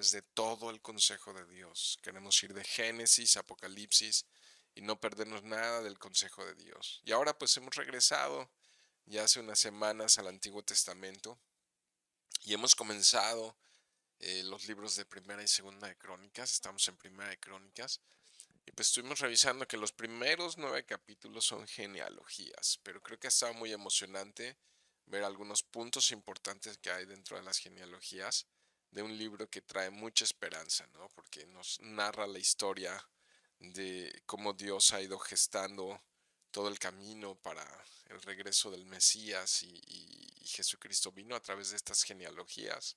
través de todo el consejo de Dios. Queremos ir de Génesis a Apocalipsis y no perdernos nada del consejo de Dios. Y ahora pues hemos regresado ya hace unas semanas al Antiguo Testamento y hemos comenzado los libros de Primera y Segunda de Crónicas. Estamos en Primera de Crónicas y pues estuvimos revisando que los primeros 9 capítulos son genealogías, pero creo que ha estado muy emocionante ver algunos puntos importantes que hay dentro de las genealogías de un libro que trae mucha esperanza, ¿no? Porque nos narra la historia de cómo Dios ha ido gestando todo el camino para el regreso del Mesías y Jesucristo vino a través de estas genealogías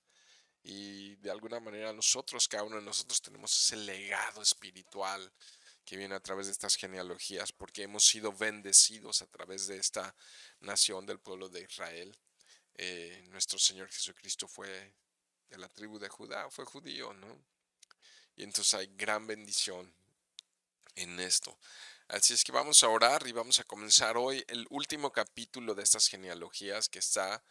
y de alguna manera nosotros, cada uno de nosotros tenemos ese legado espiritual que viene a través de estas genealogías porque hemos sido bendecidos a través de esta nación del pueblo de Israel. Nuestro Señor Jesucristo fue de la tribu de Judá, fue judío, ¿no? Y entonces hay gran bendición en esto. Así es que vamos a orar y vamos a comenzar hoy el último capítulo de estas genealogías que está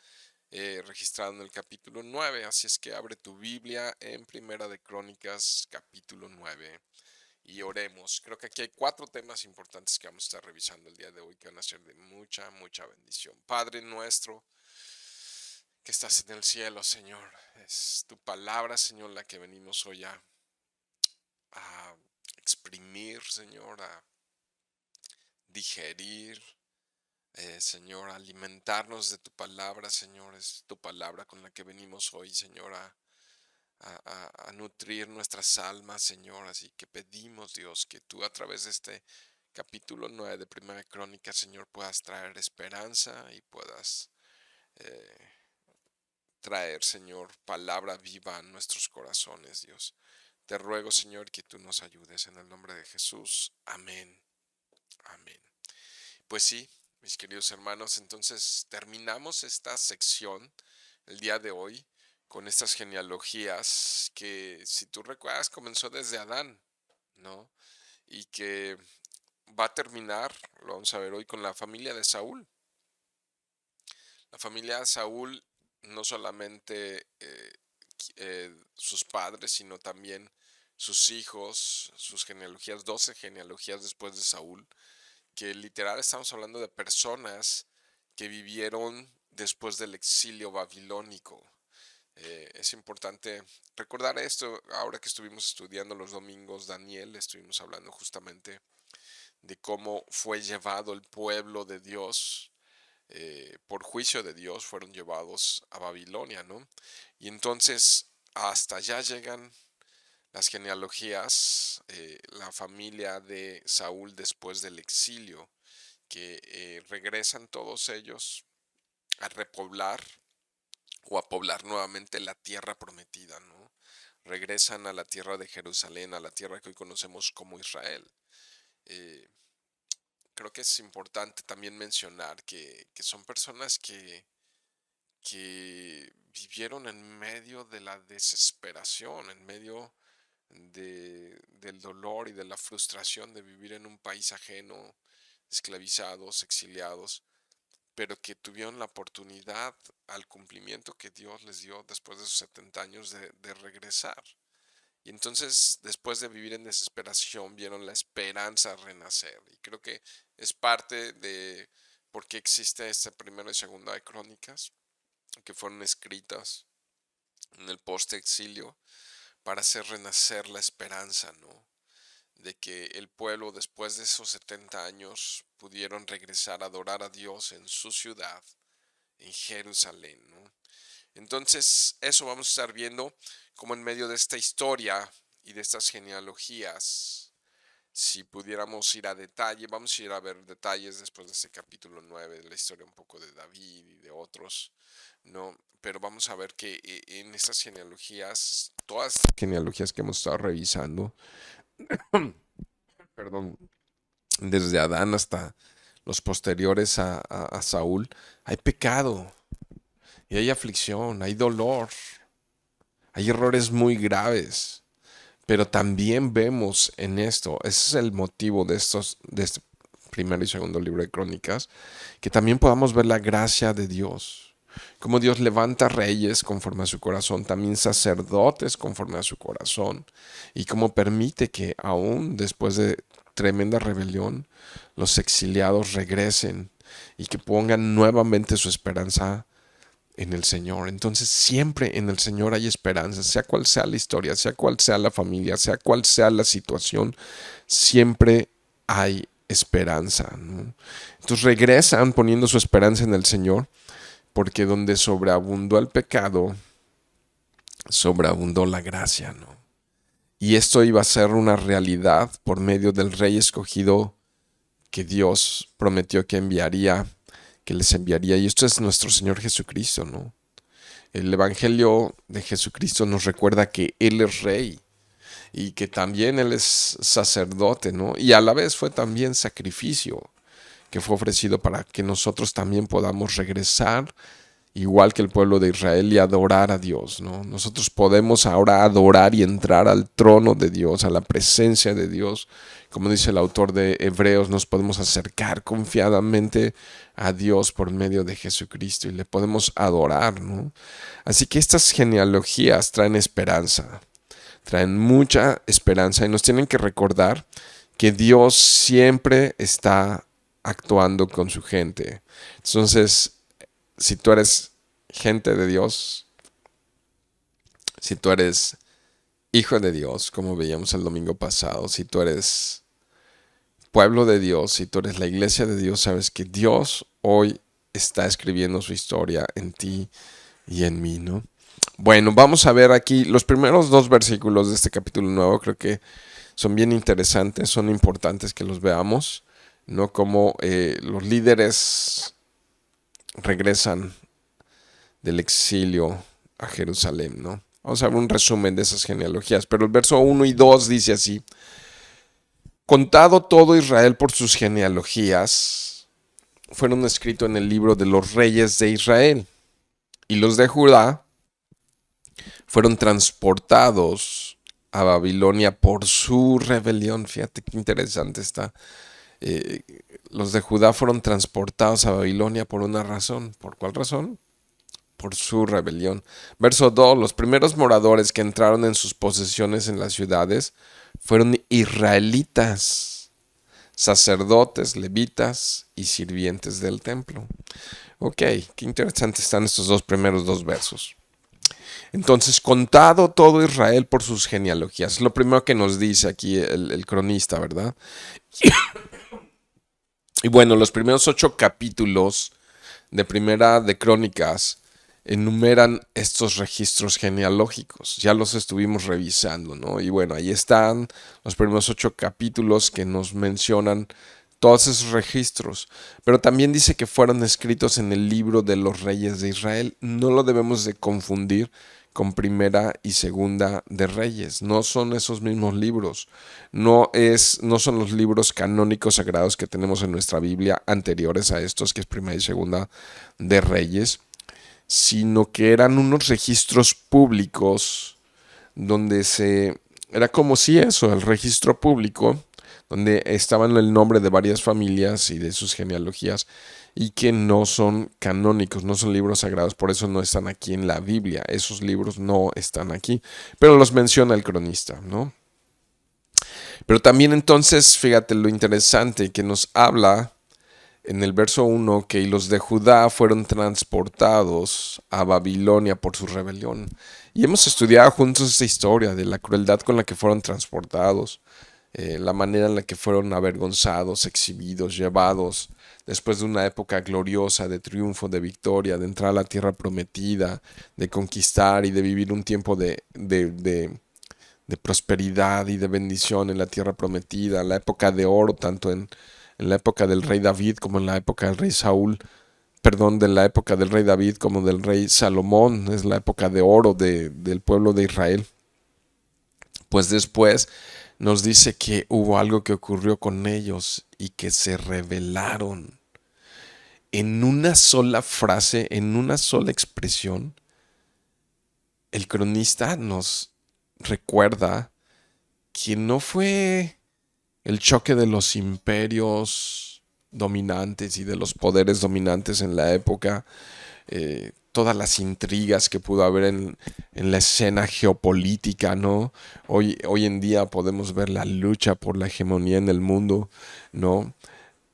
registrado en el capítulo 9. Así es que abre tu Biblia en Primera de Crónicas, capítulo 9 y oremos. Creo que aquí hay 4 temas importantes que vamos a estar revisando el día de hoy que van a ser de mucha, mucha bendición. Padre nuestro que estás en el cielo, Señor, es tu palabra, Señor, la que venimos hoy a exprimir, Señor, a digerir, Señor, a alimentarnos de tu palabra, Señor. Es tu palabra con la que venimos hoy, Señor, a nutrir nuestras almas, Señor. Así que pedimos, Dios, que tú a través de este capítulo 9 de Primera Crónica, Señor, puedas traer esperanza y puedas eh, traer, Señor, palabra viva a nuestros corazones, Dios. Te ruego, Señor, que tú nos ayudes en el nombre de Jesús. Amén. Amén. Pues sí, mis queridos hermanos, entonces terminamos esta sección el día de hoy con estas genealogías que, si tú recuerdas, comenzó desde Adán, ¿no? Y que va a terminar, lo vamos a ver hoy, con la familia de Saúl. La familia de Saúl, no solamente sus padres, sino también sus hijos, sus genealogías, 12 genealogías después de Saúl, que literal estamos hablando de personas que vivieron después del exilio babilónico. Es importante recordar esto. Ahora que estuvimos estudiando los domingos Daniel, estuvimos hablando justamente de cómo fue llevado el pueblo de Dios, por juicio de Dios fueron llevados a Babilonia, ¿no? Y entonces hasta allá llegan las genealogías, la familia de Saúl después del exilio, que regresan todos ellos a repoblar o a poblar nuevamente la tierra prometida, ¿no? Regresan a la tierra de Jerusalén, a la tierra que hoy conocemos como Israel. Eh, Creo que es importante también mencionar que son personas que vivieron en medio de la desesperación, en medio del dolor y de la frustración de vivir en un país ajeno, esclavizados, exiliados, pero que tuvieron la oportunidad al cumplimiento que Dios les dio después de sus 70 años de regresar. Y entonces, después de vivir en desesperación, vieron la esperanza renacer. Y creo que es parte de por qué existe este primero y segunda de Crónicas, que fueron escritas en el post-exilio para hacer renacer la esperanza, ¿no? De que el pueblo después de esos 70 años pudieron regresar a adorar a Dios en su ciudad, en Jerusalén, ¿no? Entonces, eso vamos a estar viendo como en medio de esta historia y de estas genealogías, si pudiéramos ir a detalle, vamos a ir a ver detalles después de este capítulo 9 de la historia un poco de David y de otros, ¿no? Pero vamos a ver que en estas genealogías, todas las genealogías que hemos estado revisando, perdón, desde Adán hasta los posteriores a Saúl, hay pecado y hay aflicción, hay dolor, hay errores muy graves. Pero también vemos en esto, ese es el motivo de este primero y segundo libro de Crónicas, que también podamos ver la gracia de Dios. Cómo Dios levanta reyes conforme a su corazón, también sacerdotes conforme a su corazón, y cómo permite que aún después de tremenda rebelión, los exiliados regresen y que pongan nuevamente su esperanza en el Señor. Entonces siempre en el Señor hay esperanza, sea cual sea la historia, sea cual sea la familia, sea cual sea la situación, siempre hay esperanza, ¿no? Entonces regresan poniendo su esperanza en el Señor, porque donde sobreabundó el pecado, sobreabundó la gracia, ¿no? Y esto iba a ser una realidad por medio del rey escogido que Dios prometió que enviaría, que les enviaría. Y esto es nuestro Señor Jesucristo, ¿no? El Evangelio de Jesucristo nos recuerda que Él es rey y que también Él es sacerdote, ¿no? Y a la vez fue también sacrificio que fue ofrecido para que nosotros también podamos regresar igual que el pueblo de Israel y adorar a Dios, ¿no? Nosotros podemos ahora adorar y entrar al trono de Dios, a la presencia de Dios. Como dice el autor de Hebreos, nos podemos acercar confiadamente a Dios por medio de Jesucristo y le podemos adorar, ¿no? Así que estas genealogías traen esperanza, traen mucha esperanza y nos tienen que recordar que Dios siempre está actuando con su gente. Entonces, si tú eres gente de Dios, si tú eres hijo de Dios, como veíamos el domingo pasado, si tú eres pueblo de Dios, si tú eres la iglesia de Dios, sabes que Dios hoy está escribiendo su historia en ti y en mí, ¿no? Bueno, vamos a ver aquí los primeros dos versículos de este capítulo nuevo, creo que son bien interesantes, son importantes que los veamos, ¿no? Como los líderes regresan del exilio a Jerusalén, ¿no? Vamos a ver un resumen de esas genealogías, pero el verso 1 y 2 dice así: contado todo Israel por sus genealogías, fueron escritos en el libro de los reyes de Israel, y los de Judá fueron transportados a Babilonia por su rebelión. Fíjate qué interesante está. Eh, los de Judá fueron transportados a Babilonia por una razón. ¿Por cuál razón? Por su rebelión. Verso 2. Los primeros moradores que entraron en sus posesiones en las ciudades fueron israelitas, sacerdotes, levitas y sirvientes del templo. Ok, qué interesantes están estos dos primeros dos versos. Entonces, contado todo Israel por sus genealogías. Es lo primero que nos dice aquí el cronista, ¿verdad? Y bueno, los primeros 8 capítulos de Primera de Crónicas enumeran estos registros genealógicos. Ya los estuvimos revisando, ¿no? Y bueno, ahí están los primeros 8 capítulos que nos mencionan todos esos registros. Pero también dice que fueron escritos en el libro de los reyes de Israel. No lo debemos de confundir con Primera y Segunda de Reyes. No son esos mismos libros. No son los libros canónicos sagrados que tenemos en nuestra Biblia anteriores a estos, que es Primera y Segunda de Reyes, sino que eran unos registros públicos donde era como si eso, el registro público, donde estaban el nombre de varias familias y de sus genealogías, y que no son canónicos, no son libros sagrados, por eso no están aquí en la Biblia. Esos libros no están aquí, pero los menciona el cronista, ¿no? Pero también entonces, fíjate lo interesante que nos habla en el verso 1, que los de Judá fueron transportados a Babilonia por su rebelión. Y hemos estudiado juntos esta historia de la crueldad con la que fueron transportados, la manera en la que fueron avergonzados, exhibidos, llevados después de una época gloriosa de triunfo, de victoria, de entrar a la tierra prometida, de conquistar y de vivir un tiempo de prosperidad y de bendición en la tierra prometida, la época de oro, tanto en la época del rey David como en la época del rey Saúl, perdón, de la época del rey David como del rey Salomón, es la época de oro del pueblo de Israel. Pues después nos dice que hubo algo que ocurrió con ellos y que se rebelaron. En una sola frase, en una sola expresión, el cronista nos recuerda que no fue el choque de los imperios dominantes y de los poderes dominantes en la época, todas las intrigas que pudo haber en la escena geopolítica, ¿no? Hoy en día podemos ver la lucha por la hegemonía en el mundo, ¿no?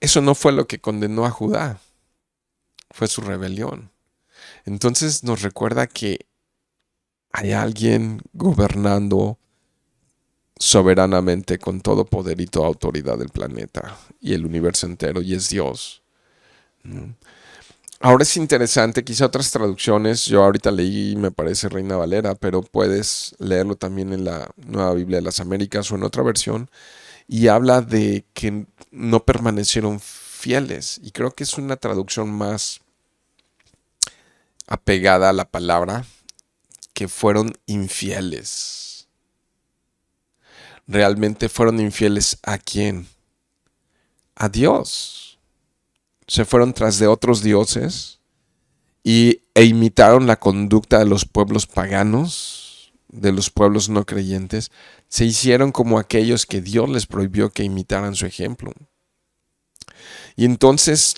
Eso no fue lo que condenó a Judá, fue su rebelión. Entonces nos recuerda que hay alguien gobernando soberanamente con todo poder y toda autoridad del planeta y el universo entero, y es Dios, ¿no? Ahora es interesante, quizá otras traducciones, yo ahorita leí, me parece Reina Valera, pero puedes leerlo también en la Nueva Biblia de las Américas o en otra versión, y habla de que no permanecieron fieles, y creo que es una traducción más apegada a la palabra, que fueron infieles. ¿Realmente fueron infieles a quién? A Dios. Se fueron tras de otros dioses e imitaron la conducta de los pueblos paganos, de los pueblos no creyentes. Se hicieron como aquellos que Dios les prohibió que imitaran su ejemplo. Y entonces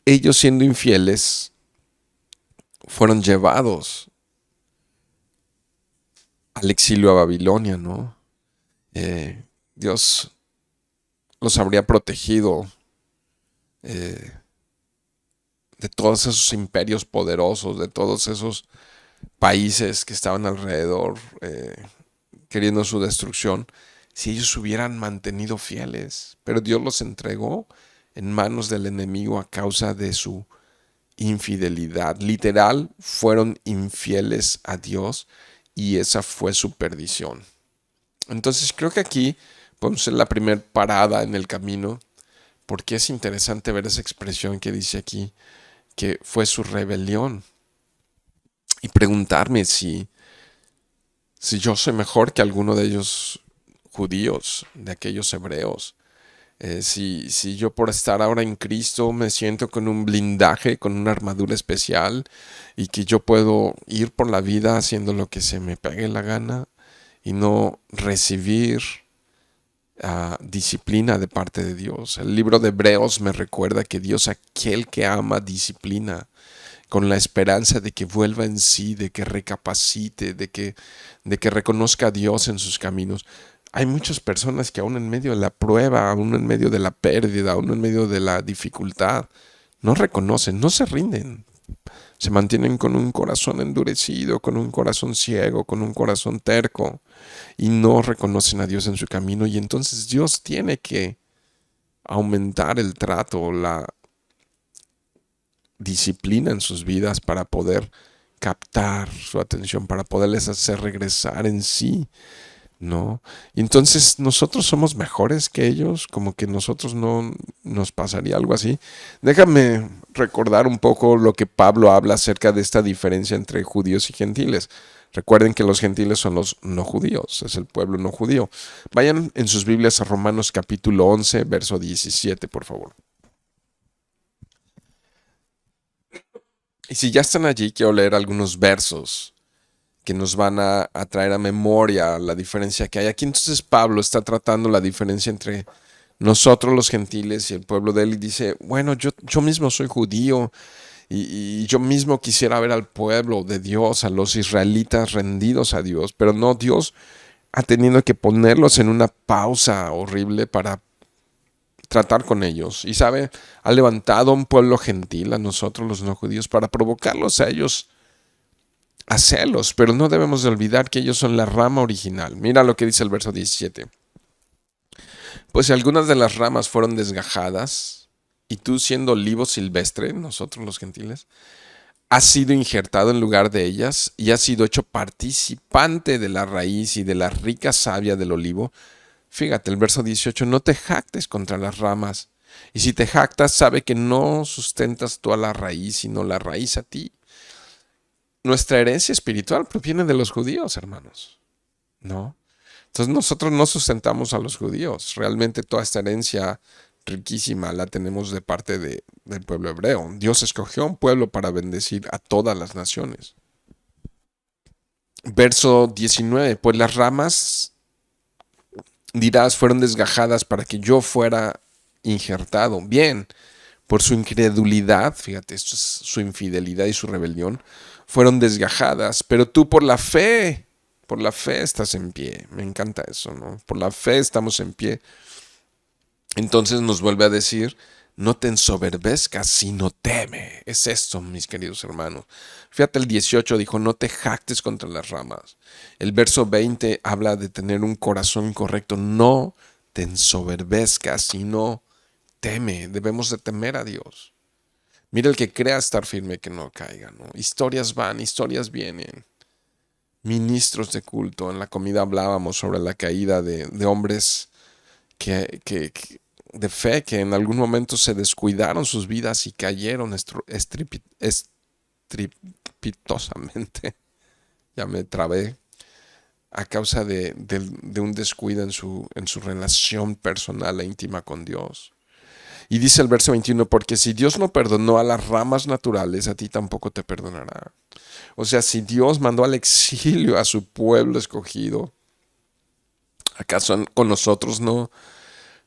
ellos, siendo infieles, fueron llevados al exilio a Babilonia, ¿no? Dios los habría protegido eh, de todos esos imperios poderosos, de todos esos países que estaban alrededor queriendo su destrucción, si ellos hubieran mantenido fieles. Pero Dios los entregó en manos del enemigo a causa de su infidelidad. Literal, fueron infieles a Dios y esa fue su perdición. Entonces creo que aquí podemos hacer la primera parada en el camino, porque es interesante ver esa expresión que dice aquí, que fue su rebelión, y preguntarme si yo soy mejor que alguno de ellos judíos, de aquellos hebreos. Si yo por estar ahora en Cristo me siento con un blindaje, con una armadura especial, y que yo puedo ir por la vida haciendo lo que se me pegue la gana y no recibir disciplina de parte de Dios. El libro de Hebreos me recuerda que Dios, aquel que ama, disciplina con la esperanza de que vuelva en sí, de que recapacite, de que reconozca a Dios en sus caminos. Hay muchas personas que aún en medio de la prueba, aún en medio de la pérdida, aún en medio de la dificultad, no reconocen, no se rinden. Se mantienen con un corazón endurecido, con un corazón ciego, con un corazón terco, y no reconocen a Dios en su camino. Y entonces Dios tiene que aumentar el trato, la disciplina en sus vidas para poder captar su atención, para poderles hacer regresar en sí, ¿no? Y entonces nosotros somos mejores que ellos, como que nosotros no nos pasaría algo así. Déjame recordar un poco lo que Pablo habla acerca de esta diferencia entre judíos y gentiles. Recuerden que los gentiles son los no judíos, es el pueblo no judío. Vayan en sus Biblias a Romanos capítulo 11, verso 17, por favor. Y si ya están allí, quiero leer algunos versos que nos van a traer a memoria la diferencia que hay. Aquí entonces Pablo está tratando la diferencia entre nosotros los gentiles y el pueblo de él, y dice, bueno, yo mismo soy judío y yo mismo quisiera ver al pueblo de Dios, a los israelitas rendidos a Dios, pero no, Dios ha tenido que ponerlos en una pausa horrible para tratar con ellos. Y sabe, ha levantado un pueblo gentil a nosotros los no judíos para provocarlos a ellos a celos, pero no debemos de olvidar que ellos son la rama original. Mira lo que dice el verso 17. Pues si algunas de las ramas fueron desgajadas, y tú siendo olivo silvestre, nosotros los gentiles, has sido injertado en lugar de ellas y has sido hecho participante de la raíz y de la rica savia del olivo. Fíjate, el verso 18, no te jactes contra las ramas. Y si te jactas, sabe que no sustentas tú a la raíz, sino la raíz a ti. Nuestra herencia espiritual proviene de los judíos, hermanos, ¿no? Entonces nosotros no sustentamos a los judíos. Realmente toda esta herencia riquísima la tenemos de parte del pueblo hebreo. Dios escogió un pueblo para bendecir a todas las naciones. Verso 19, pues las ramas, dirás, fueron desgajadas para que yo fuera injertado. Bien, Por su incredulidad, fíjate, esto es su infidelidad y su rebelión, fueron desgajadas, pero tú por la fe estás en pie. Me encanta eso, ¿no? Por la fe estamos en pie. Entonces nos vuelve a decir, no te ensoberbezcas, sino teme. Es esto, mis queridos hermanos. Fíjate, el 18 dijo, no te jactes contra las ramas. El verso 20 habla de tener un corazón correcto. No te ensoberbezcas, sino teme. Debemos de temer a Dios. Mira el que crea estar firme que no caiga, ¿no? Historias van, historias vienen. Ministros de culto. En la comida hablábamos sobre la caída de hombres de fe que en algún momento se descuidaron sus vidas y cayeron estrepitosamente. Ya me trabé a causa de un descuido en su relación personal e íntima con Dios. Y dice el verso 21, porque si Dios no perdonó a las ramas naturales, a ti tampoco te perdonará. O sea, si Dios mandó al exilio a su pueblo escogido, ¿acaso con nosotros no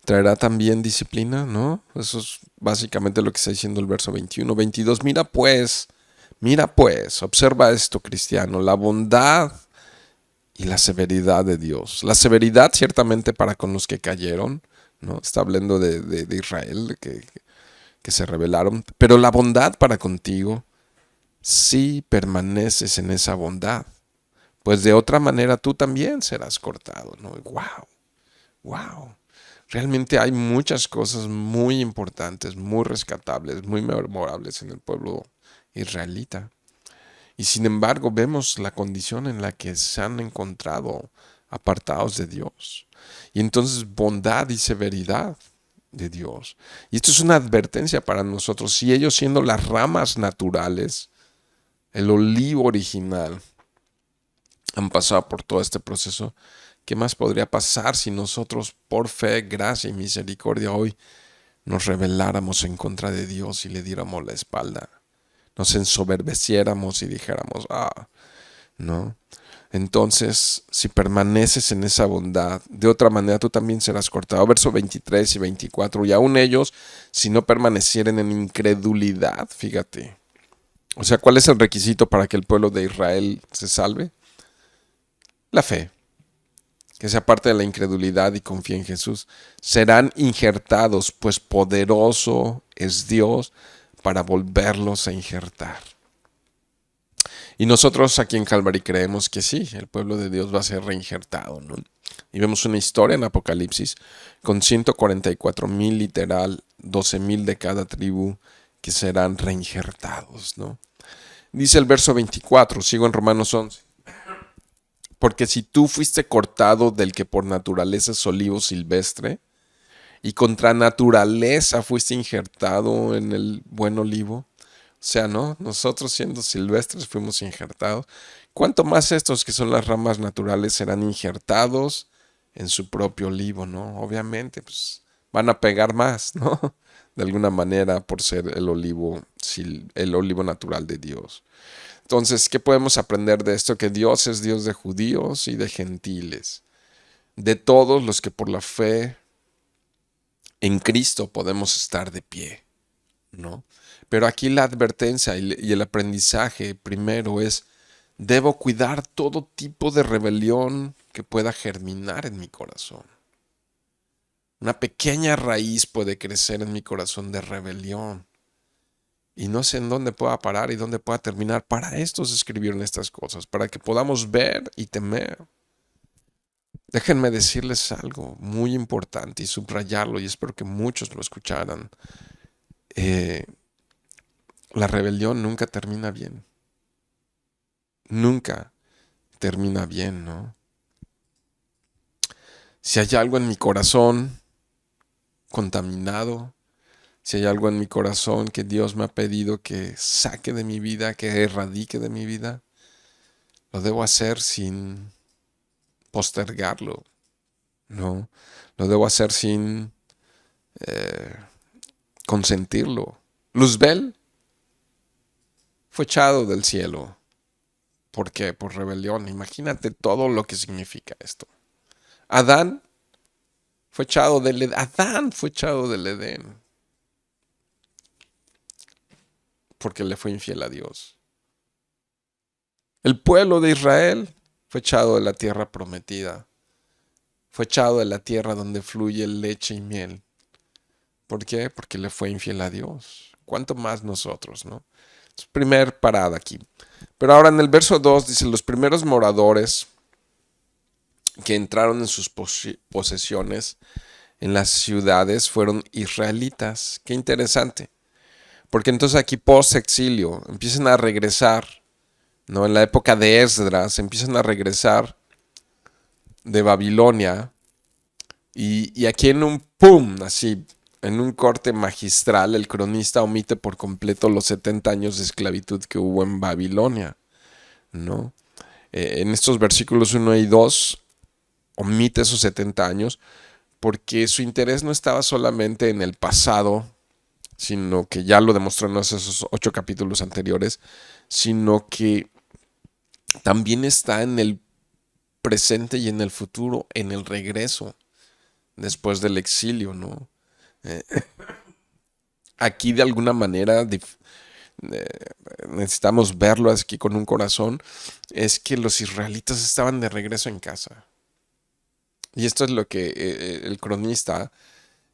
traerá también disciplina? ¿No? Eso es básicamente lo que está diciendo el verso 21. 22, mira pues, observa esto, cristiano, la bondad y la severidad de Dios. La severidad ciertamente para con los que cayeron, ¿no? Está hablando de Israel, que se rebelaron, pero la bondad para contigo si permaneces en esa bondad, pues de otra manera tú también serás cortado, ¿no? Wow, wow. Realmente hay muchas cosas muy importantes, muy rescatables, muy memorables en el pueblo israelita. Y sin embargo vemos la condición en la que se han encontrado apartados de Dios. Y entonces bondad y severidad de Dios. Y esto es una advertencia para nosotros. Si ellos siendo las ramas naturales, el olivo original, han pasado por todo este proceso, ¿qué más podría pasar si nosotros por fe, gracia y misericordia hoy nos rebeláramos en contra de Dios y le diéramos la espalda? Nos ensoberbeciéramos y dijéramos, no. Entonces, si permaneces en esa bondad, de otra manera tú también serás cortado. Verso 23 y 24. Y aún ellos, si no permanecieren en incredulidad, fíjate. O sea, ¿cuál es el requisito para que el pueblo de Israel se salve? La fe. Que sea parte de la incredulidad y confía en Jesús. Serán injertados, pues poderoso es Dios para volverlos a injertar. Y nosotros aquí en Calvary creemos que sí, el pueblo de Dios va a ser reinjertado, ¿no? Y vemos una historia en Apocalipsis con 144,000 literal, 12,000 de cada tribu que serán reinjertados, ¿no? Dice el verso 24, sigo en Romanos 11. Porque si tú fuiste cortado del que por naturaleza es olivo silvestre, y contra naturaleza fuiste injertado en el buen olivo, o sea, ¿no? Nosotros siendo silvestres fuimos injertados. ¿Cuánto más estos que son las ramas naturales serán injertados en su propio olivo, ¿no? Obviamente, pues van a pegar más, ¿no? De alguna manera por ser el olivo natural de Dios. Entonces, ¿qué podemos aprender de esto? Que Dios es Dios de judíos y de gentiles, de todos los que por la fe en Cristo podemos estar de pie, ¿no? Pero aquí la advertencia y el aprendizaje primero es, debo cuidar todo tipo de rebelión que pueda germinar en mi corazón. Una pequeña raíz puede crecer en mi corazón de rebelión. Y no sé en dónde pueda parar y dónde pueda terminar. Para esto se escribieron estas cosas, para que podamos ver y temer. Déjenme decirles algo muy importante y subrayarlo, y espero que muchos lo escucharan. La rebelión nunca termina bien. Nunca termina bien, ¿no? Si hay algo en mi corazón contaminado, si hay algo en mi corazón que Dios me ha pedido que saque de mi vida, que erradique de mi vida, lo debo hacer sin postergarlo, ¿no? Lo debo hacer sin consentirlo. Luzbel fue echado del cielo. ¿Por qué? Por rebelión. Imagínate todo lo que significa esto. Adán fue echado del Edén. porque le fue infiel a Dios. El pueblo de Israel fue echado de la tierra prometida, fue echado de la tierra donde fluye leche y miel. ¿Por qué? Porque le fue infiel a Dios. ¿Cuánto más nosotros, no? Es primer parada aquí. Pero ahora en el verso 2 dice, los primeros moradores que entraron en sus posesiones en las ciudades fueron israelitas. Qué interesante. Porque entonces aquí post-exilio empiezan a regresar, ¿no? En la época de Esdras empiezan a regresar de Babilonia y aquí en un pum, así, en un corte magistral, el cronista omite por completo los 70 años de esclavitud que hubo en Babilonia, ¿no? En estos versículos 1 y 2 omite esos 70 años porque su interés no estaba solamente en el pasado, sino que ya lo demostró en esos 8 capítulos anteriores, sino que también está en el presente y en el futuro, en el regreso, después del exilio, ¿no? Eh, Aquí de alguna manera necesitamos verlo aquí con un corazón, es que los israelitas estaban de regreso en casa. Y esto es lo que el cronista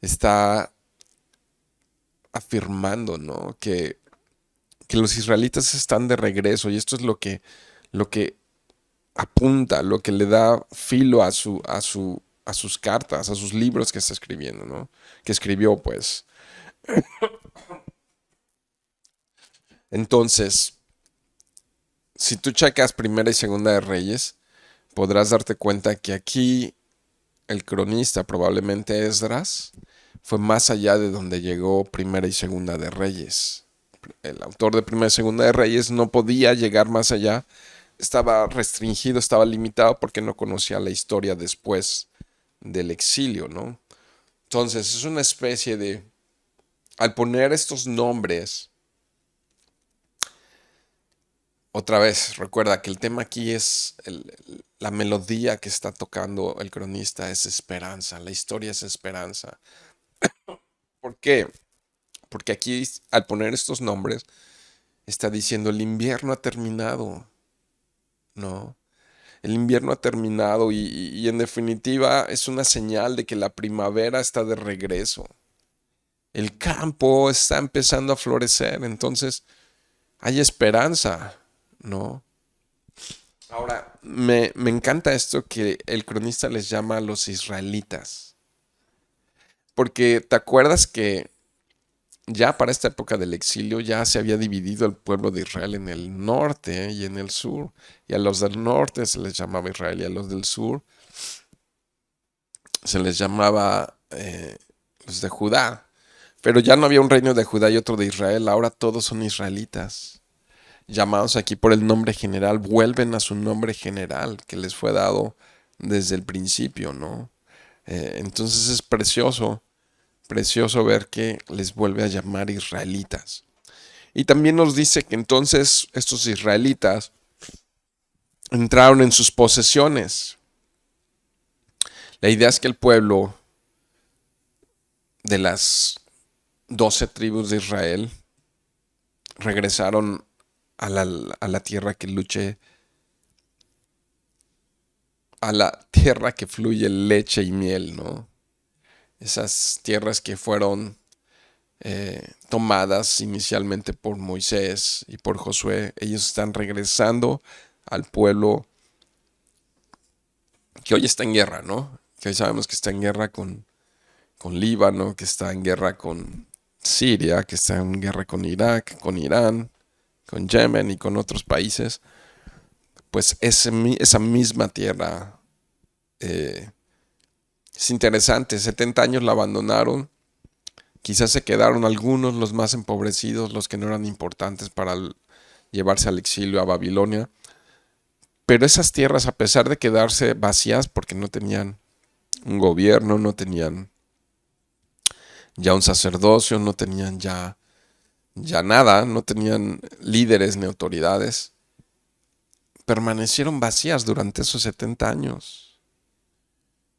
está afirmando, ¿no? Que los israelitas están de regreso y esto es lo que apunta, lo que le da filo a sus cartas, a sus libros que está escribiendo, ¿no? Que escribió, pues. Entonces, si tú checas Primera y Segunda de Reyes, podrás darte cuenta que aquí el cronista, probablemente Esdras, fue más allá de donde llegó Primera y Segunda de Reyes. El autor de Primera y Segunda de Reyes no podía llegar más allá, estaba restringido, estaba limitado porque no conocía la historia después del exilio, ¿no? Entonces es una especie de, al poner estos nombres, otra vez, recuerda que el tema aquí es la melodía que está tocando el cronista es esperanza, la historia es esperanza. ¿Por qué? Porque aquí al poner estos nombres está diciendo el invierno ha terminado, ¿no? El invierno ha terminado y en definitiva es una señal de que la primavera está de regreso. El campo está empezando a florecer, entonces hay esperanza, ¿no? Ahora, me encanta esto que el cronista les llama a los israelitas, porque te acuerdas que ya para esta época del exilio ya se había dividido el pueblo de Israel en el norte y en el sur, y a los del norte se les llamaba Israel y a los del sur se les llamaba los de Judá. Pero ya no había un reino de Judá y otro de Israel, ahora todos son israelitas, llamados aquí por el nombre general, vuelven a su nombre general que les fue dado desde el principio, ¿no? Entonces es precioso, precioso ver que les vuelve a llamar israelitas. Y también nos dice que entonces estos israelitas entraron en sus posesiones. La idea es que el pueblo de las 12 tribus de Israel regresaron a la tierra que luche, a la tierra que fluye leche y miel, ¿no? Esas tierras que fueron tomadas inicialmente por Moisés y por Josué, ellos están regresando al pueblo que hoy está en guerra, ¿no? Que hoy sabemos que está en guerra con Líbano, que está en guerra con Siria, que está en guerra con Irak, con Irán, con Yemen y con otros países. Pues esa misma tierra eh, es interesante. 70 años la abandonaron. Quizás se quedaron algunos, los más empobrecidos, los que no eran importantes para llevarse al exilio a Babilonia. Pero esas tierras, a pesar de quedarse vacías porque no tenían un gobierno, no tenían ya un sacerdocio, no tenían ya nada, no tenían líderes ni autoridades, permanecieron vacías durante esos 70 años.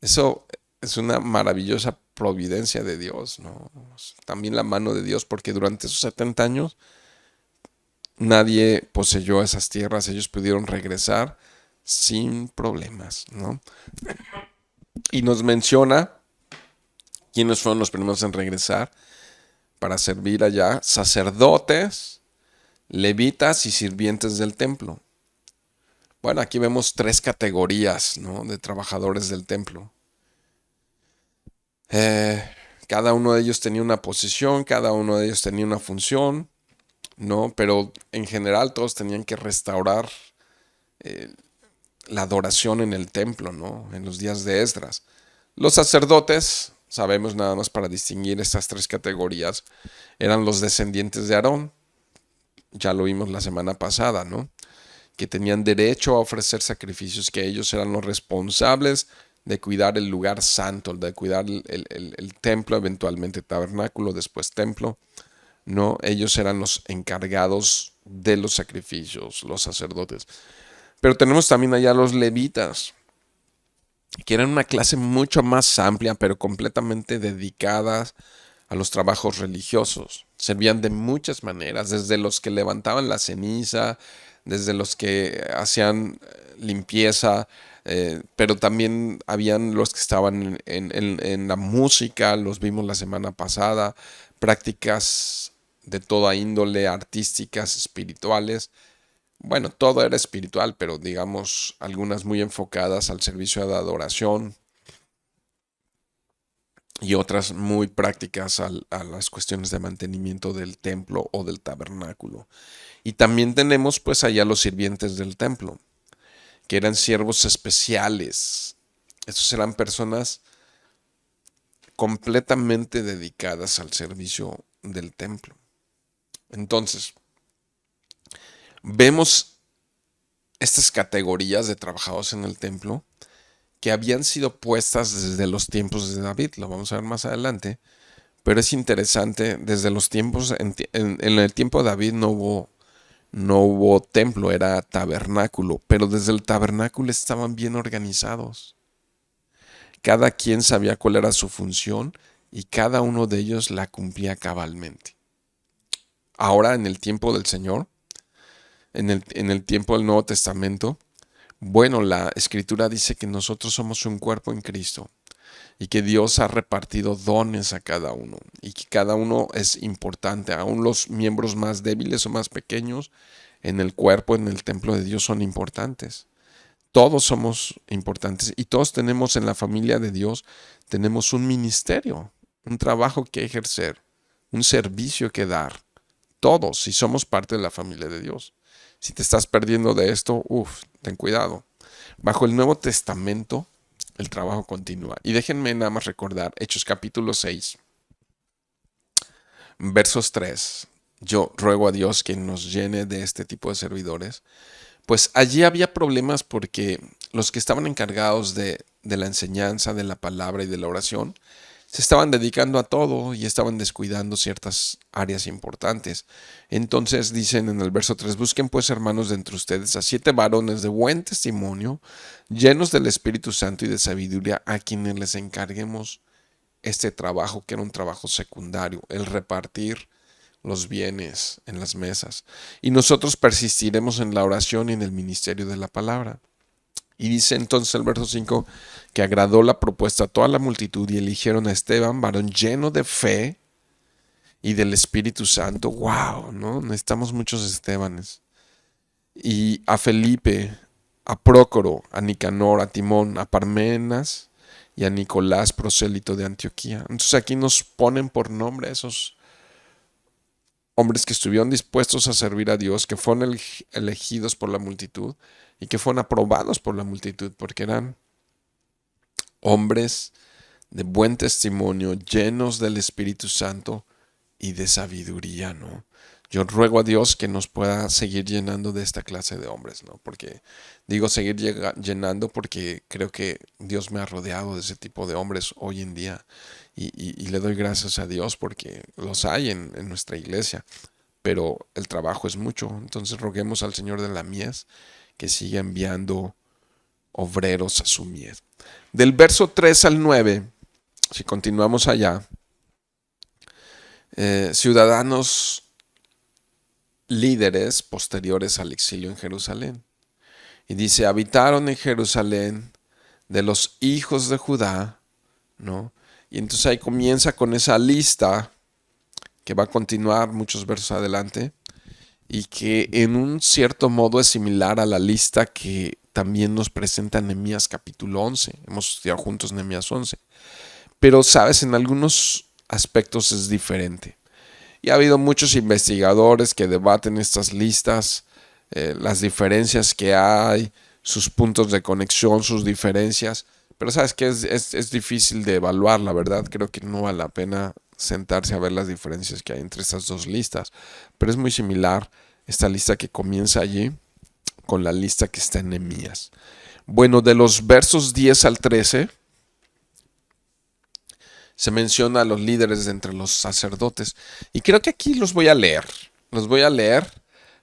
Eso es una maravillosa providencia de Dios, ¿no? También la mano de Dios, porque durante esos 70 años nadie poseyó esas tierras, ellos pudieron regresar sin problemas, ¿no? Y nos menciona quiénes fueron los primeros en regresar para servir allá: sacerdotes, levitas y sirvientes del templo. Bueno, aquí vemos tres categorías, ¿no?, de trabajadores del templo. Eh, Cada uno de ellos tenía una posición, cada uno de ellos tenía una función, ¿no? Pero en general todos tenían que restaurar la adoración en el templo, ¿no?, en los días de Esdras. Los sacerdotes, sabemos nada más para distinguir estas tres categorías, eran los descendientes de Aarón. Ya lo vimos la semana pasada, ¿no?, que tenían derecho a ofrecer sacrificios, que ellos eran los responsables de cuidar el lugar santo, de cuidar el templo, eventualmente tabernáculo, después templo, ¿no? Ellos eran los encargados de los sacrificios, los sacerdotes. Pero tenemos también allá los levitas, que eran una clase mucho más amplia, pero completamente dedicadas a los trabajos religiosos. Servían de muchas maneras, desde los que levantaban la ceniza, desde los que hacían limpieza, pero también habían los que estaban en la música, los vimos la semana pasada, prácticas de toda índole, artísticas, espirituales. Bueno, todo era espiritual, pero digamos algunas muy enfocadas al servicio de adoración y otras muy prácticas a las cuestiones de mantenimiento del templo o del tabernáculo. Y también tenemos pues allá los sirvientes del templo, que eran siervos especiales. Estos eran personas completamente dedicadas al servicio del templo. Entonces, vemos estas categorías de trabajadores en el templo que habían sido puestas desde los tiempos de David, lo vamos a ver más adelante, pero es interesante, desde los tiempos, en el tiempo de David no hubo templo, era tabernáculo, pero desde el tabernáculo estaban bien organizados. Cada quien sabía cuál era su función y cada uno de ellos la cumplía cabalmente. Ahora, en el tiempo del Señor, en el tiempo del Nuevo Testamento, bueno, la Escritura dice que nosotros somos un cuerpo en Cristo y que Dios ha repartido dones a cada uno y que cada uno es importante. Aún los miembros más débiles o más pequeños en el cuerpo, en el templo de Dios, son importantes. Todos somos importantes y todos tenemos en la familia de Dios, tenemos un ministerio, un trabajo que ejercer, un servicio que dar. Todos, si somos parte de la familia de Dios. Si te estás perdiendo de esto, ten cuidado. Bajo el Nuevo Testamento, el trabajo continúa. Y déjenme nada más recordar Hechos capítulo 6, versos 3. Yo ruego a Dios que nos llene de este tipo de servidores. Pues allí había problemas porque los que estaban encargados de la enseñanza, de la palabra y de la oración, se estaban dedicando a todo y estaban descuidando ciertas áreas importantes. Entonces dicen en el verso 3: busquen pues, hermanos, de entre ustedes a 7 varones de buen testimonio, llenos del Espíritu Santo y de sabiduría, a quienes les encarguemos este trabajo, que era un trabajo secundario, el repartir los bienes en las mesas. Y nosotros persistiremos en la oración y en el ministerio de la palabra. Y dice entonces el verso 5 que agradó la propuesta a toda la multitud y eligieron a Esteban, varón lleno de fe y del Espíritu Santo. ¡Wow! ¿No? Necesitamos muchos Estebanes. Y a Felipe, a Prócoro, a Nicanor, a Timón, a Parmenas y a Nicolás, prosélito de Antioquía. Entonces aquí nos ponen por nombre a esos hombres que estuvieron dispuestos a servir a Dios, que fueron elegidos por la multitud y que fueron aprobados por la multitud, porque eran hombres de buen testimonio, llenos del Espíritu Santo y de sabiduría, ¿no? Yo ruego a Dios que nos pueda seguir llenando de esta clase de hombres, ¿no? Porque digo seguir llenando porque creo que Dios me ha rodeado de ese tipo de hombres hoy en día y le doy gracias a Dios porque los hay en nuestra iglesia, pero el trabajo es mucho. Entonces roguemos al Señor de la mies que siga enviando obreros a su mies. Del verso 3 al 9, si continuamos allá, ciudadanos, líderes posteriores al exilio en Jerusalén. Y dice, habitaron en Jerusalén de los hijos de Judá, ¿no? Y entonces ahí comienza con esa lista que va a continuar muchos versos adelante y que en un cierto modo es similar a la lista que también nos presenta Nehemías capítulo 11. Hemos estudiado juntos Nehemías 11. Pero, sabes, en algunos aspectos es diferente. Y ha habido muchos investigadores que debaten estas listas, las diferencias que hay, sus puntos de conexión, sus diferencias. Pero sabes que es difícil de evaluar, la verdad. Creo que no vale la pena sentarse a ver las diferencias que hay entre estas dos listas. Pero es muy similar esta lista que comienza allí con la lista que está en Nehemías. Bueno, de los versos 10 al 13 se menciona a los líderes de entre los sacerdotes. Y creo que aquí los voy a leer. Los voy a leer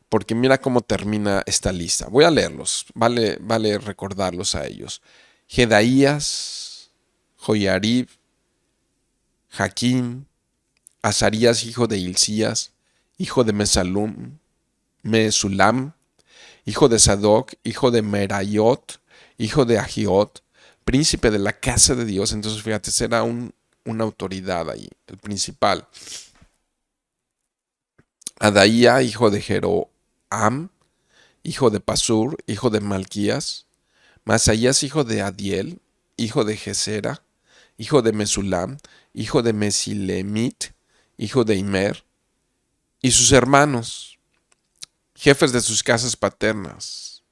porque mira cómo termina esta lista. Voy a leerlos. Vale recordarlos a ellos. Jedaías, Joiarib, Jaquín, Azarías, hijo de Hilcías, hijo de Mesulam, hijo de Sadoc, hijo de Merayot, hijo de Agiot, príncipe de la casa de Dios. Entonces, fíjate, será una autoridad ahí, el principal. Adaía, hijo de Jeroam, hijo de Pasur, hijo de Malquías. Masaías, hijo de Adiel, hijo de Gesera, hijo de Mesulam, hijo de Mesilemit, hijo de Imer, y sus hermanos, jefes de sus casas paternas,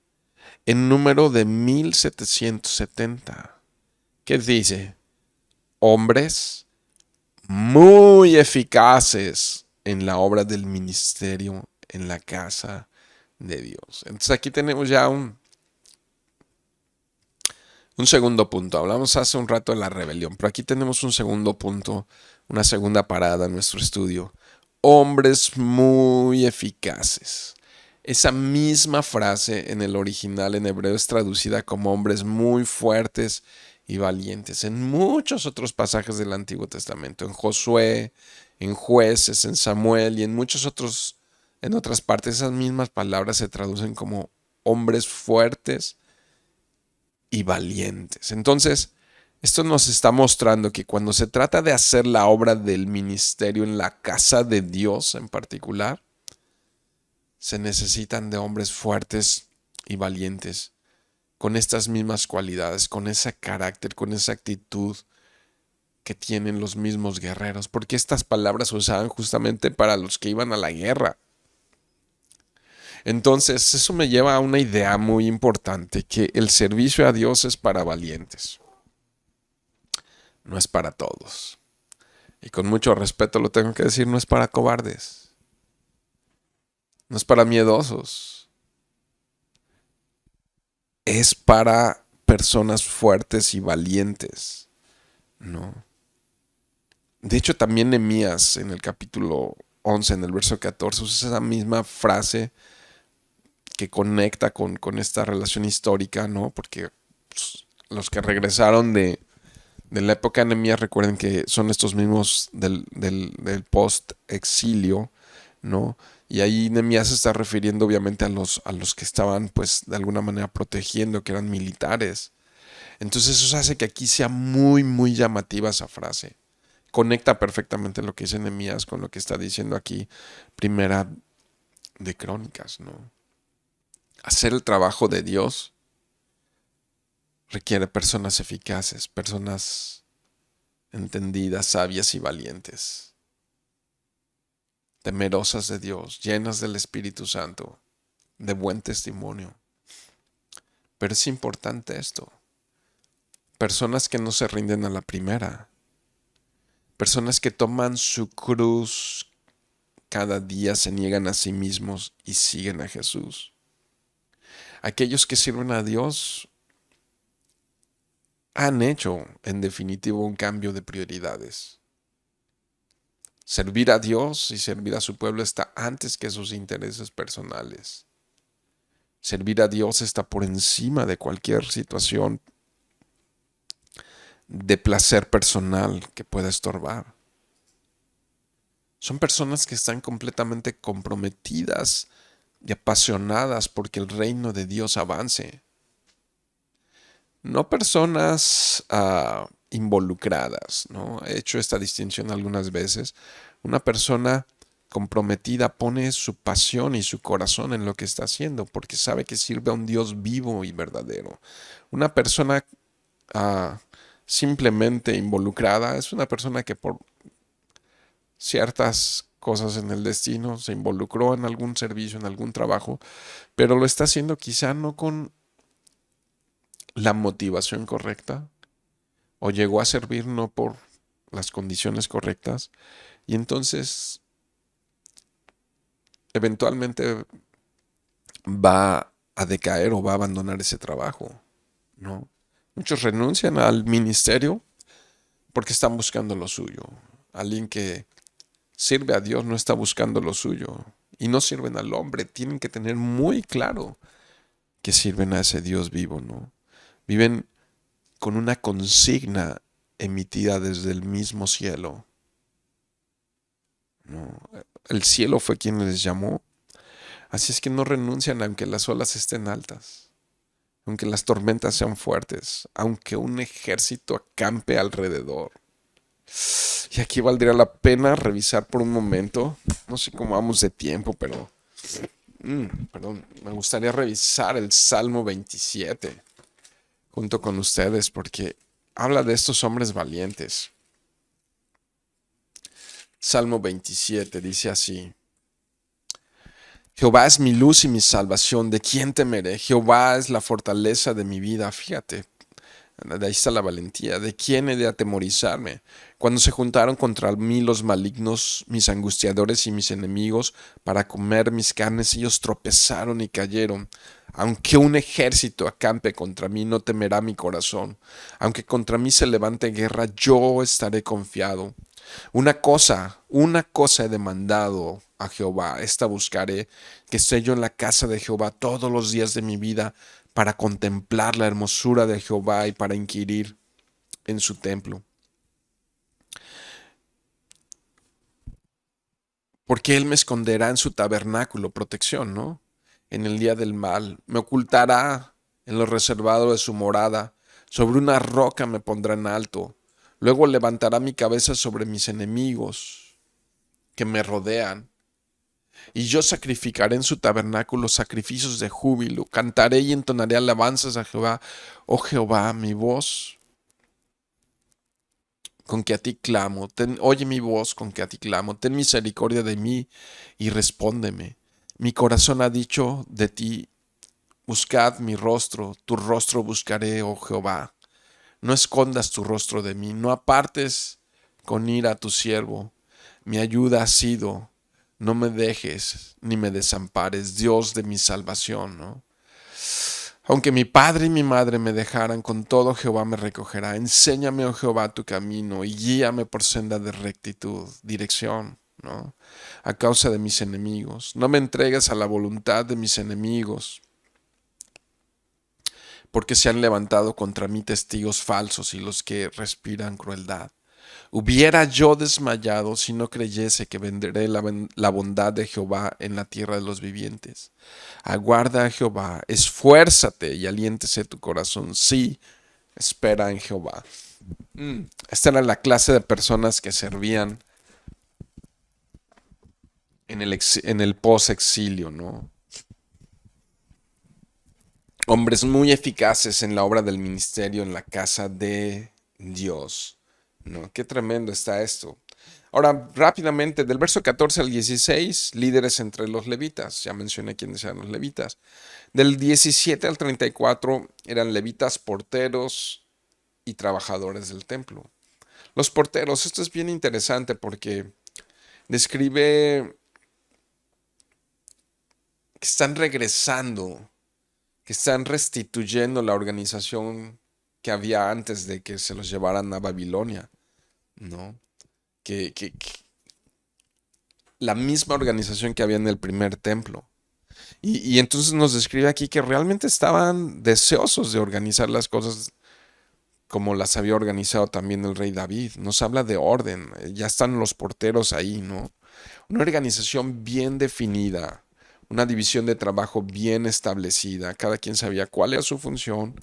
en número de 1770. ¿Qué dice? Hombres muy eficaces en la obra del ministerio en la casa de Dios. Entonces aquí tenemos ya un segundo punto. Hablamos hace un rato de la rebelión, pero aquí tenemos un segundo punto, una segunda parada en nuestro estudio. Hombres muy eficaces. Esa misma frase en el original en hebreo es traducida como hombres muy fuertes y valientes en muchos otros pasajes del Antiguo Testamento, en Josué, en Jueces, en Samuel y en muchos otros, en otras partes. Esas mismas palabras se traducen como hombres fuertes y valientes. Entonces, esto nos está mostrando que cuando se trata de hacer la obra del ministerio en la casa de Dios en particular, se necesitan de hombres fuertes y valientes, con estas mismas cualidades, con ese carácter, con esa actitud que tienen los mismos guerreros, porque estas palabras se usaban justamente para los que iban a la guerra. Entonces, eso me lleva a una idea muy importante, que el servicio a Dios es para valientes, no es para todos. Y con mucho respeto lo tengo que decir, no es para cobardes, no es para miedosos, es para personas fuertes y valientes, ¿no? De hecho, también Nehemías en el capítulo 11, en el verso 14, usa esa misma frase que conecta con esta relación histórica, ¿no? Porque pues, los que regresaron de la época de Nehemías, recuerden que son estos mismos del post-exilio, ¿no? Y ahí Nehemías se está refiriendo obviamente a los que estaban, pues, de alguna manera protegiendo, que eran militares. Entonces eso hace que aquí sea muy, muy llamativa esa frase. Conecta perfectamente lo que dice Nehemías con lo que está diciendo aquí Primera de Crónicas, ¿no? Hacer el trabajo de Dios requiere personas eficaces, personas entendidas, sabias y valientes, temerosas de Dios, llenas del Espíritu Santo, de buen testimonio. Pero es importante esto. Personas que no se rinden a la primera. Personas que toman su cruz cada día, se niegan a sí mismos y siguen a Jesús. Aquellos que sirven a Dios han hecho, en definitivo, un cambio de prioridades. Servir a Dios y servir a su pueblo está antes que sus intereses personales. Servir a Dios está por encima de cualquier situación de placer personal que pueda estorbar. Son personas que están completamente comprometidas y apasionadas porque el reino de Dios avance. No personas involucradas, ¿no? He hecho esta distinción algunas veces. Una persona comprometida pone su pasión y su corazón en lo que está haciendo porque sabe que sirve a un Dios vivo y verdadero. Una persona ah, simplemente involucrada es una persona que por ciertas cosas en el destino se involucró en algún servicio, en algún trabajo, pero lo está haciendo quizá no con la motivación correcta o llegó a servir no por las condiciones correctas y entonces eventualmente va a decaer o va a abandonar ese trabajo, ¿no? Muchos renuncian al ministerio porque están buscando lo suyo. Alguien que sirve a Dios no está buscando lo suyo y no sirven al hombre. Tienen que tener muy claro que sirven a ese Dios vivo, ¿no? Viven con una consigna emitida desde el mismo cielo, ¿no? El cielo fue quien les llamó. Así es que no renuncian aunque las olas estén altas, aunque las tormentas sean fuertes, aunque un ejército acampe alrededor. Y aquí valdría la pena revisar por un momento, no sé cómo vamos de tiempo, pero perdón, me gustaría revisar el Salmo 27 junto con ustedes porque habla de estos hombres valientes. Salmo 27 dice así: Jehová es mi luz y mi salvación, ¿de quién temeré? Jehová es la fortaleza de mi vida. Fíjate, de ahí está la valentía. ¿De quién he de atemorizarme? Cuando se juntaron contra mí los malignos, mis angustiadores y mis enemigos, para comer mis carnes, ellos tropezaron y cayeron. Aunque un ejército acampe contra mí, no temerá mi corazón. Aunque contra mí se levante guerra, yo estaré confiado. Una cosa he demandado a Jehová, esta buscaré, que esté yo en la casa de Jehová todos los días de mi vida, para contemplar la hermosura de Jehová y para inquirir en su templo. Porque Él me esconderá en su tabernáculo, protección, ¿no? En el día del mal. Me ocultará en lo reservado de su morada. Sobre una roca me pondrá en alto. Luego levantará mi cabeza sobre mis enemigos que me rodean. Y yo sacrificaré en su tabernáculo sacrificios de júbilo. Cantaré y entonaré alabanzas a Jehová. Oh Jehová, mi voz con que a ti clamo, oye mi voz con que a ti clamo, ten misericordia de mí y respóndeme. Mi corazón ha dicho de ti, buscad mi rostro, tu rostro buscaré, oh Jehová. No escondas tu rostro de mí, no apartes con ira a tu siervo. Mi ayuda ha sido, no me dejes ni me desampares, Dios de mi salvación, ¿no? Aunque mi padre y mi madre me dejaran, con todo Jehová me recogerá. Enséñame, oh Jehová, tu camino y guíame por senda de rectitud, dirección, ¿no? A causa de mis enemigos. No me entregues a la voluntad de mis enemigos, porque se han levantado contra mí testigos falsos y los que respiran crueldad. Hubiera yo desmayado si no creyese que venderé la bondad de Jehová en la tierra de los vivientes. Aguarda a Jehová, esfuérzate y aliéntese tu corazón. Sí, espera en Jehová. Esta era la clase de personas que servían en el post-exilio, ¿no? Hombres muy eficaces en la obra del ministerio en la casa de Dios, ¿no? Qué tremendo está esto. Ahora, rápidamente, del verso 14 al 16, líderes entre los levitas. Ya mencioné quiénes eran los levitas. Del 17 al 34 eran levitas, porteros y trabajadores del templo. Los porteros, esto es bien interesante porque describe que están regresando, que están restituyendo la organización que había antes de que se los llevaran a Babilonia, ¿no? Que la misma organización que había en el primer templo. Y entonces nos describe aquí que realmente estaban deseosos de organizar las cosas como las había organizado también el rey David. Nos habla de orden, ya están los porteros ahí, ¿no? Una organización bien definida, una división de trabajo bien establecida, cada quien sabía cuál era su función.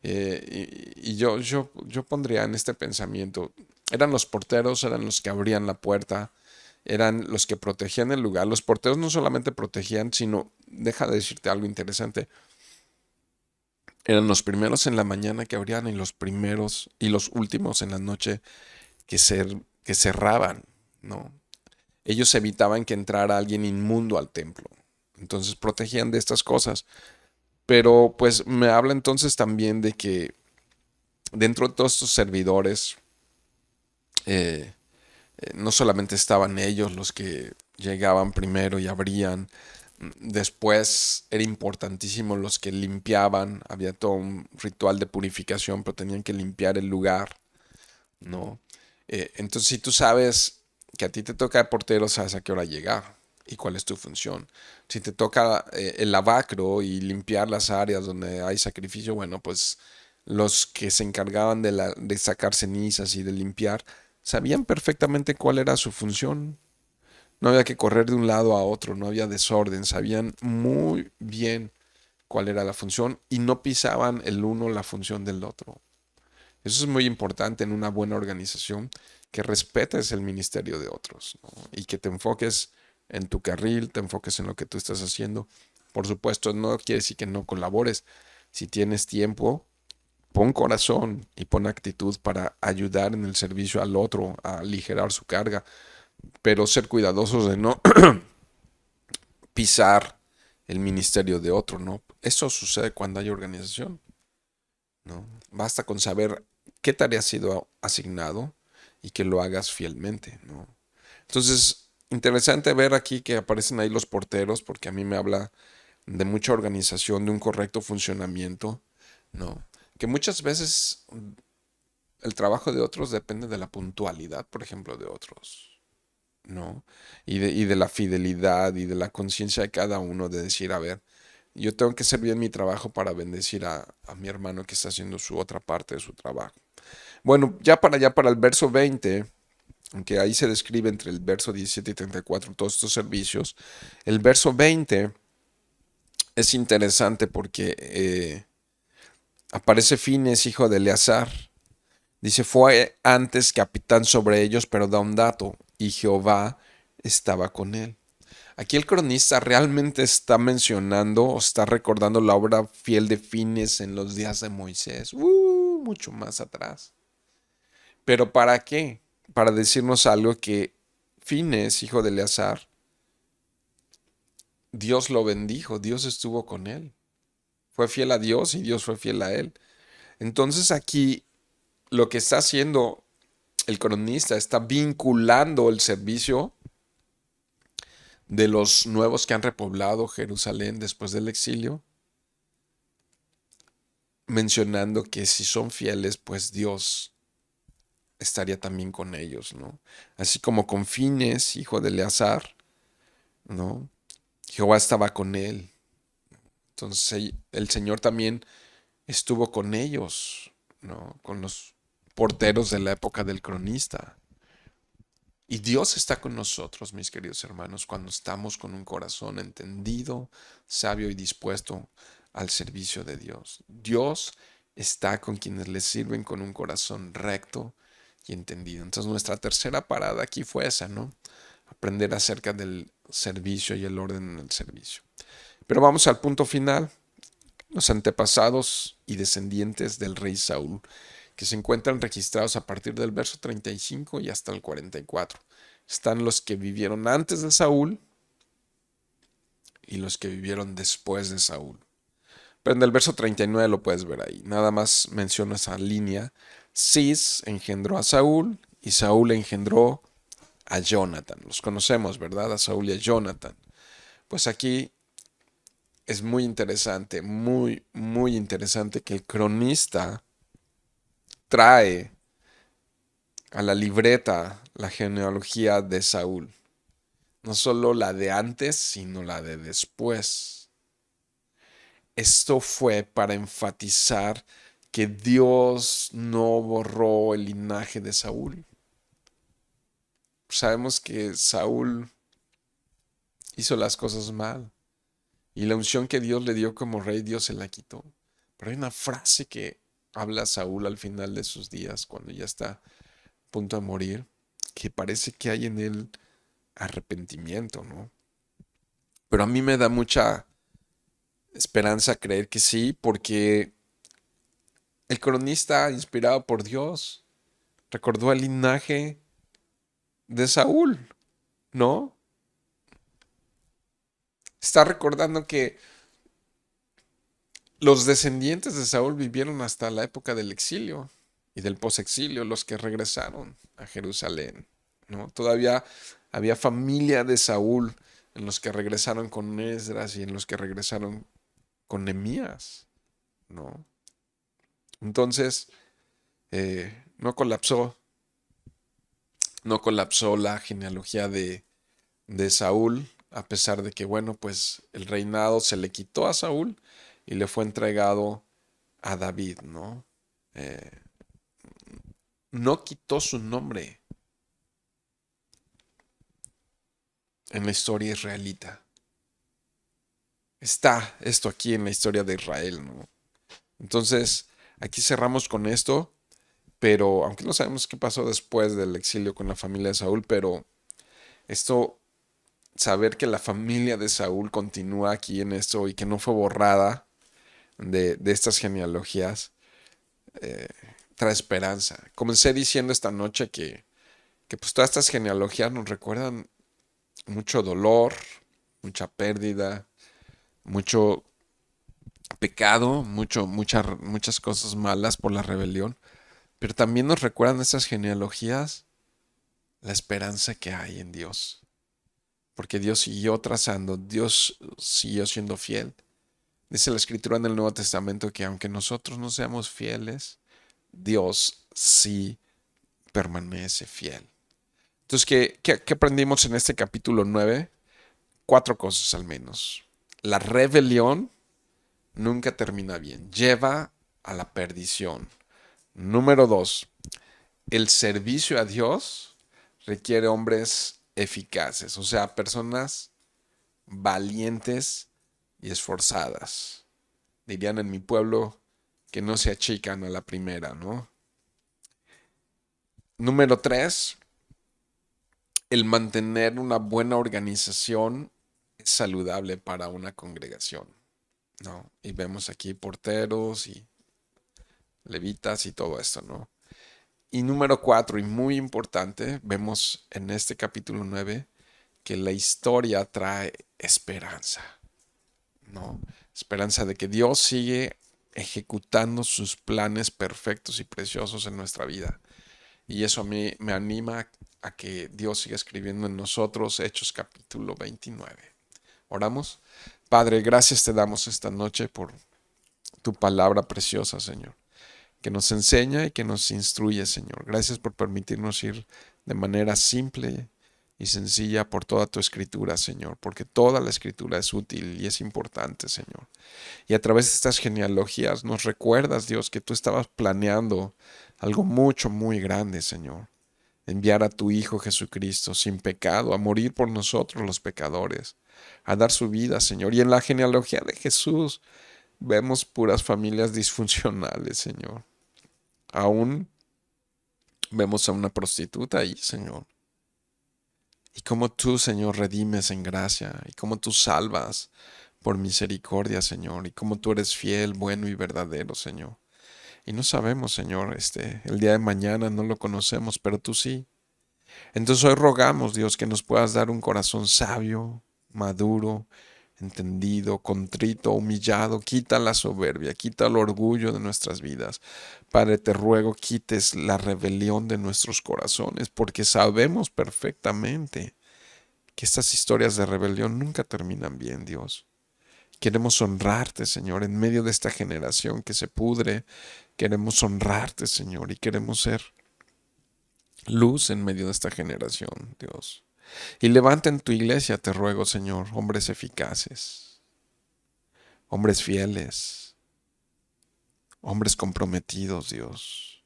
Y yo pondría en este pensamiento, eran los porteros, eran los que abrían la puerta, eran los que protegían el lugar. Los porteros no solamente protegían, sino, deja de decirte algo interesante, eran los primeros en la mañana que abrían y los primeros y los últimos en la noche que cerraban, ¿no? Ellos evitaban que entrara alguien inmundo al templo. Entonces protegían de estas cosas. Pero pues me habla entonces también de que dentro de todos estos servidores, eh, no solamente estaban ellos los que llegaban primero y abrían, después era importantísimo los que limpiaban, había todo un ritual de purificación, pero tenían que limpiar el lugar, ¿no? Entonces, si tú sabes que a ti te toca de portero, sabes a qué hora llegar y cuál es tu función. Si te toca el lavacro y limpiar las áreas donde hay sacrificio, bueno, pues los que se encargaban de sacar cenizas y de limpiar sabían perfectamente cuál era su función. No había que correr de un lado a otro, no había desorden, sabían muy bien cuál era la función y no pisaban el uno la función del otro. Eso es muy importante en una buena organización, que respetes el ministerio de otros, ¿no? Y que te enfoques en tu carril, te enfoques en lo que tú estás haciendo. Por supuesto, no quiere decir que no colabores. Si tienes tiempo, pon corazón y pon actitud para ayudar en el servicio al otro, a aligerar su carga, pero ser cuidadosos de no pisar el ministerio de otro, ¿no? Eso sucede cuando hay organización, ¿no? Basta con saber qué tarea ha sido asignado y que lo hagas fielmente, ¿no? Entonces, interesante ver aquí que aparecen ahí los porteros, porque a mí me habla de mucha organización, de un correcto funcionamiento, ¿no? Que muchas veces el trabajo de otros depende de la puntualidad, por ejemplo, de otros, ¿no? Y de la fidelidad y de la conciencia de cada uno de decir, a ver, yo tengo que hacer bien mi trabajo para bendecir a mi hermano que está haciendo su otra parte de su trabajo. Bueno, ya para el verso 20, aunque ahí se describe entre el verso 17 y 34 todos estos servicios, el verso 20 es interesante porque aparece Fines, hijo de Eleazar. Dice, fue antes capitán sobre ellos, pero da un dato, y Jehová estaba con él. Aquí el cronista realmente está mencionando o está recordando la obra fiel de Fines en los días de Moisés, mucho más atrás. ¿Pero para qué? Para decirnos algo que Fines, hijo de Eleazar, Dios lo bendijo, Dios estuvo con él. Fue fiel a Dios y Dios fue fiel a él. Entonces aquí lo que está haciendo el cronista está vinculando el servicio de los nuevos que han repoblado Jerusalén después del exilio, mencionando que si son fieles, pues Dios estaría también con ellos, ¿no? Así como con Fines, hijo de Eleazar, ¿no? Jehová estaba con él. Entonces el Señor también estuvo con ellos, ¿no? Con los porteros de la época del cronista. Y Dios está con nosotros, mis queridos hermanos, cuando estamos con un corazón entendido, sabio y dispuesto al servicio de Dios. Dios está con quienes le sirven con un corazón recto y entendido. Entonces nuestra tercera parada aquí fue esa, ¿no? Aprender acerca del servicio y el orden en el servicio. Pero vamos al punto final. Los antepasados y descendientes del rey Saúl, que se encuentran registrados a partir del verso 35 y hasta el 44. Están los que vivieron antes de Saúl y los que vivieron después de Saúl. Pero en el verso 39 lo puedes ver ahí. Nada más menciono esa línea. Cis engendró a Saúl y Saúl engendró a Jonathan. Los conocemos, ¿verdad? A Saúl y a Jonathan. Pues aquí es muy interesante, muy, muy interesante que el cronista trae a la libreta la genealogía de Saúl. No solo la de antes, sino la de después. Esto fue para enfatizar que Dios no borró el linaje de Saúl. sabemos que Saúl hizo las cosas mal y la unción que Dios le dio como rey, Dios se la quitó. Pero hay una frase que habla Saúl al final de sus días, cuando ya está a punto de morir, que parece que hay en él arrepentimiento, ¿no? Pero a mí me da mucha esperanza creer que sí, porque el cronista, inspirado por Dios, recordó el linaje de Saúl, ¿no? Está recordando que los descendientes de Saúl vivieron hasta la época del exilio y del posexilio, los que regresaron a Jerusalén, ¿no? Todavía había familia de Saúl en los que regresaron con Esdras y en los que regresaron con Nehemías, ¿no? Entonces, no colapsó, no colapsó la genealogía de Saúl, a pesar de que, bueno, pues el reinado se le quitó a Saúl y le fue entregado a David, ¿no? Eh, no quitó su nombre en la historia israelita. Está esto aquí en la historia de Israel, ¿no? Entonces, aquí cerramos con esto, pero aunque no sabemos qué pasó después del exilio con la familia de Saúl, pero esto, saber que la familia de Saúl continúa aquí en esto y que no fue borrada de estas genealogías, eh, trae esperanza. Comencé diciendo esta noche que pues todas estas genealogías nos recuerdan mucho dolor, mucha pérdida, mucho pecado, muchas cosas malas por la rebelión, pero también nos recuerdan estas genealogías la esperanza que hay en Dios, porque Dios siguió trazando, Dios siguió siendo fiel. Dice la Escritura en el Nuevo Testamento que aunque nosotros no seamos fieles, Dios sí permanece fiel. Entonces, ¿qué aprendimos en este capítulo 9? 4 cosas al menos. La rebelión nunca termina bien, lleva a la perdición. Número 2, el servicio a Dios requiere hombres eficaces, o sea, personas valientes y esforzadas. Dirían en mi pueblo que no se achican a la primera, ¿no? Número 3, el mantener una buena organización es saludable para una congregación, ¿no? Y vemos aquí porteros y levitas y todo esto, ¿no? Y número 4, y muy importante, vemos en este capítulo 9 que la historia trae esperanza, ¿no? Esperanza de que Dios sigue ejecutando sus planes perfectos y preciosos en nuestra vida. Y eso a mí me anima a que Dios siga escribiendo en nosotros Hechos capítulo 29. Oramos. Padre, gracias te damos esta noche por tu palabra preciosa, Señor, que nos enseña y que nos instruye, Señor. Gracias por permitirnos ir de manera simple y sencilla por toda tu escritura, Señor, porque toda la escritura es útil y es importante, Señor. Y a través de estas genealogías nos recuerdas, Dios, que tú estabas planeando algo mucho, muy grande, Señor. Enviar a tu Hijo Jesucristo sin pecado, a morir por nosotros los pecadores, a dar su vida, Señor. Y en la genealogía de Jesús vemos puras familias disfuncionales, Señor. Aún vemos a una prostituta ahí, Señor. Y cómo tú, Señor, redimes en gracia, y cómo tú salvas por misericordia, Señor, y cómo tú eres fiel, bueno y verdadero, Señor. Y no sabemos, Señor, el día de mañana no lo conocemos, pero tú sí. Entonces hoy rogamos, Dios, que nos puedas dar un corazón sabio, maduro, entendido, contrito, humillado. Quita la soberbia, quita el orgullo de nuestras vidas. Padre, te ruego quites la rebelión de nuestros corazones, porque sabemos perfectamente que estas historias de rebelión nunca terminan bien, Dios. Queremos honrarte, Señor, en medio de esta generación que se pudre. Queremos honrarte, Señor, y queremos ser luz en medio de esta generación, Dios. Y levanta en tu iglesia, te ruego, Señor, hombres eficaces, hombres fieles, hombres comprometidos, Dios,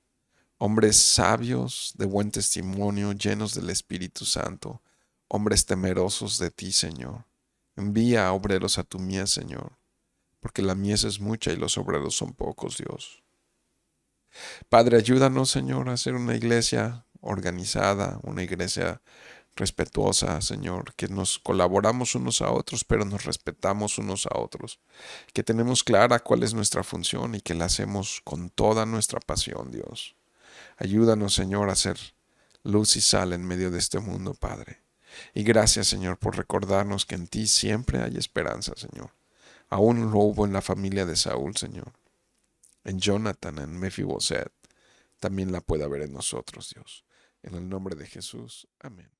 hombres sabios, de buen testimonio, llenos del Espíritu Santo, hombres temerosos de ti, Señor. Envía obreros a tu mies, Señor, porque la mies es mucha y los obreros son pocos, Dios. Padre, ayúdanos, Señor, a ser una iglesia organizada, una iglesia respetuosa, Señor, que nos colaboramos unos a otros, pero nos respetamos unos a otros, que tenemos clara cuál es nuestra función y que la hacemos con toda nuestra pasión, Dios. Ayúdanos, Señor, a ser luz y sal en medio de este mundo, Padre. Y gracias, Señor, por recordarnos que en ti siempre hay esperanza, Señor. Aún lo hubo en la familia de Saúl, Señor. En Jonathan, en Mefiboset, también la puede haber en nosotros, Dios. En el nombre de Jesús. Amén.